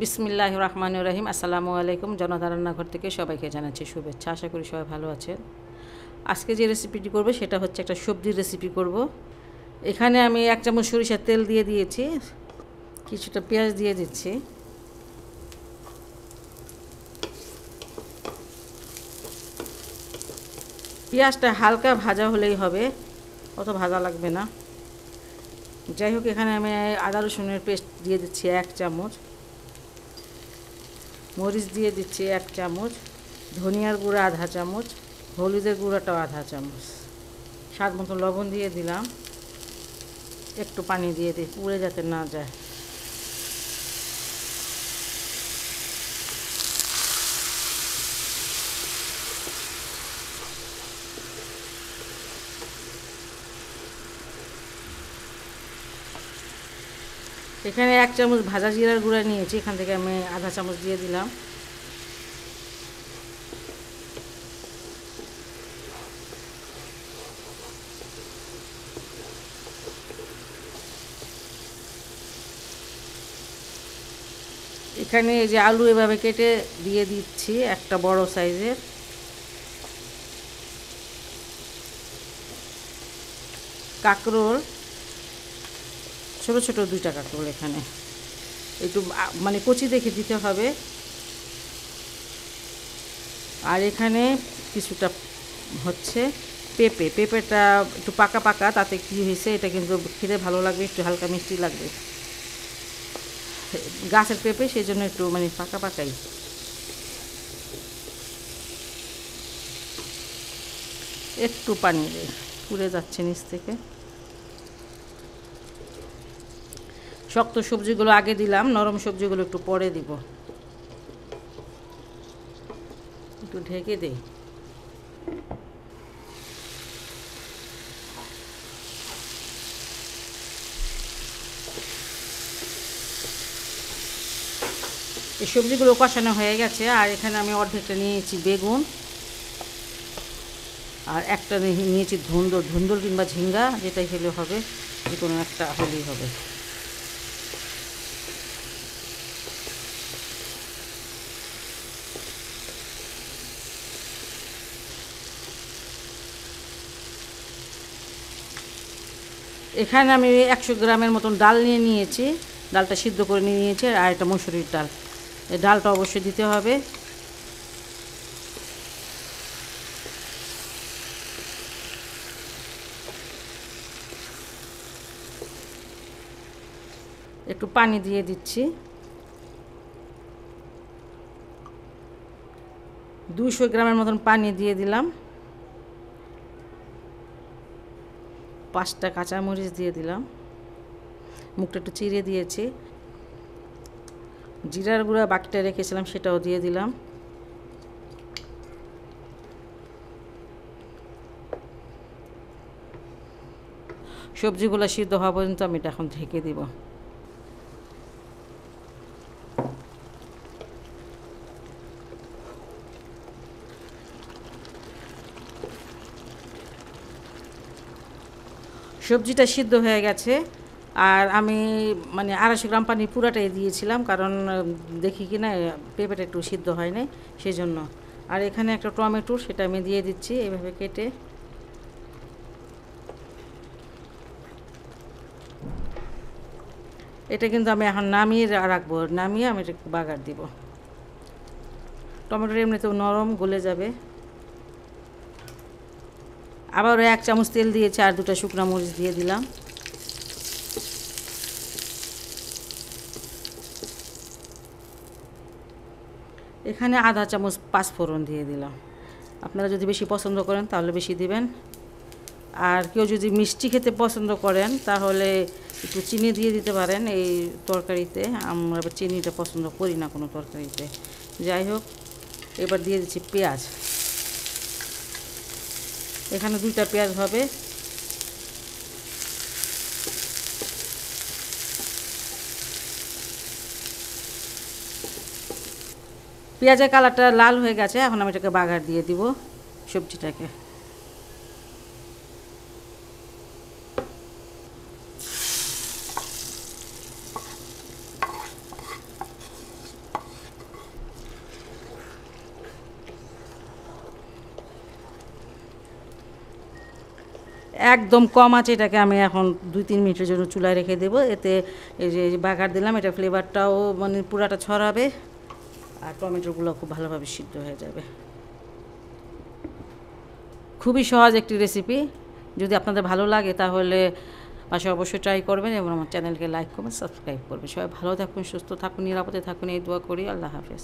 বিসমিল্লাহির রহমানির রহিম। আসসালামু আলাইকুম। জনতার রান্নাঘর থেকে সবাইকে জানাচ্ছি শুভেচ্ছা। আশা করি সবাই ভালো আছেন। আজকে যে রেসিপিটি করব সেটা হচ্ছে একটা সবজির রেসিপি করব। এখানে আমি 1 চামচ সরিষার তেল দিয়ে দিয়েছি, কিছুটা পেঁয়াজ দিয়ে দিচ্ছি, পেঁয়াজটা হালকা ভাজা হলেই হবে, অত ভাজা লাগবে না। যাই হোক, এখানে আমি আদা রসুনের পেস্ট দিয়ে দিচ্ছি 1 চামচ, মরিচ দিয়ে দিচ্ছি 1 চামচ, ধনিয়ার গুঁড়া আধা চামচ, হলুদের গুঁড়াটাও আধা চামচ, স্বাদ মতো লবণ দিয়ে দিলাম, একটু পানি দিয়ে দিই পুড়ে যাতে না যায়। এখানে 1 চামচ ভাজা জিরার গুঁড়া নিয়েছি, এখান থেকে আমি আধা চামচ দিয়ে দিলাম। এখানে এই যে আলু এভাবে কেটে দিয়ে দিচ্ছি, একটা বড় সাইজের। কাঁকরোল ছোট ছোট 2টা কাঁকরোল, এখানে একটু মানে কচি দেখে দিতে হবে। আর এখানে কিছুটা হচ্ছে পেঁপেটা একটু পাকা পাকা, তাতে কি হয়েছে এটা কিন্তু খেতে ভালো লাগবে, একটু হালকা মিষ্টি লাগবে। গাছের পেঁপে, সেই জন্য একটু মানে পাকা পাকাই। একটু পানি পুড়ে যাচ্ছে নিচ থেকে। শক্ত সবজিগুলো আগে দিলাম, নরম সবজিগুলো একটু পরে দিব। একটু ঢেকে দেই। এই সবজিগুলো কষানো হয়ে গেছে। আর এখানে আমি অর্ধেকটা নিয়েছি বেগুন, আর একটা নিয়েছি ধুন্দুল কিংবা ঝিঙ্গা, যেটাই হলে হবে, যে কোনো একটা হলেই হবে। এখানে আমি 100 গ্রামের মতন ডাল নিয়েছি, ডালটা সিদ্ধ করে নিয়েছি। আর এটা মসুরির ডাল, এই ডালটা অবশ্যই দিতে হবে। একটু পানি দিয়ে দিচ্ছি, 200 গ্রামের মতন পানি দিয়ে দিলাম। 5টা কাঁচামরিচ দিয়ে দিলাম, মুখটা একটু চিড়ে দিয়েছি। জিরার গুঁড়া বাকিটা রেখেছিলাম, সেটাও দিয়ে দিলাম। সবজিগুলো সিদ্ধ হওয়া পর্যন্ত আমি এটা এখন ঢেকে দিব। সবজিটা সিদ্ধ হয়ে গেছে। আর আমি মানে 250 গ্রাম পানি পুরাটাই দিয়েছিলাম, কারণ দেখি কি না পেঁপেটা একটু সিদ্ধ হয় নাই, সেই জন্য। আর এখানে একটা টমেটো, সেটা আমি দিয়ে দিচ্ছি এভাবে কেটে। এটা কিন্তু আমি এখন নামিয়ে রাখবো, নামিয়ে আমি এটা বাগার দিব। টমেটোটা এমনিতেও নরম, গলে যাবে। আবার 1 চামচ তেল দিয়েছি, আর 2টা শুকনো মরিচ দিয়ে দিলাম। এখানে আধা চামচ 5 ফোড়ন দিয়ে দিলাম। আপনারা যদি বেশি পছন্দ করেন তাহলে বেশি দিবেন। আর কেউ যদি মিষ্টি খেতে পছন্দ করেন তাহলে একটু চিনি দিয়ে দিতে পারেন এই তরকারিতে। আমরা আবার চিনিটা পছন্দ করি না কোনো তরকারিতে। যাই হোক, এবার দিয়ে দিচ্ছি পেঁয়াজ। এখানে 2টা পেঁয়াজ হবে। পেঁয়াজের কালারটা লাল হয়ে গেছে, এখন আমি এটাকে বাগার দিয়ে দিব সবজিটাকে। একদম কম আছে, এটাকে আমি এখন 2-3 মিনিটের জন্য চুলায় রেখে দেবো। এতে এই যে বাগার দিলাম, এটা ফ্লেভারটাও মানে পুরাটা ছড়াবে আর টমেটোগুলো খুব ভালোভাবে সিদ্ধ হয়ে যাবে। খুবই সহজ একটি রেসিপি। যদি আপনাদের ভালো লাগে তাহলে বাসায় অবশ্যই ট্রাই করবেন এবং আমার চ্যানেলকে লাইক করবেন, সাবস্ক্রাইব করবেন। সবাই ভালো থাকুন, সুস্থ থাকুন, নিরাপদে থাকুন, এই দোয়া করি। আল্লাহ হাফেজ।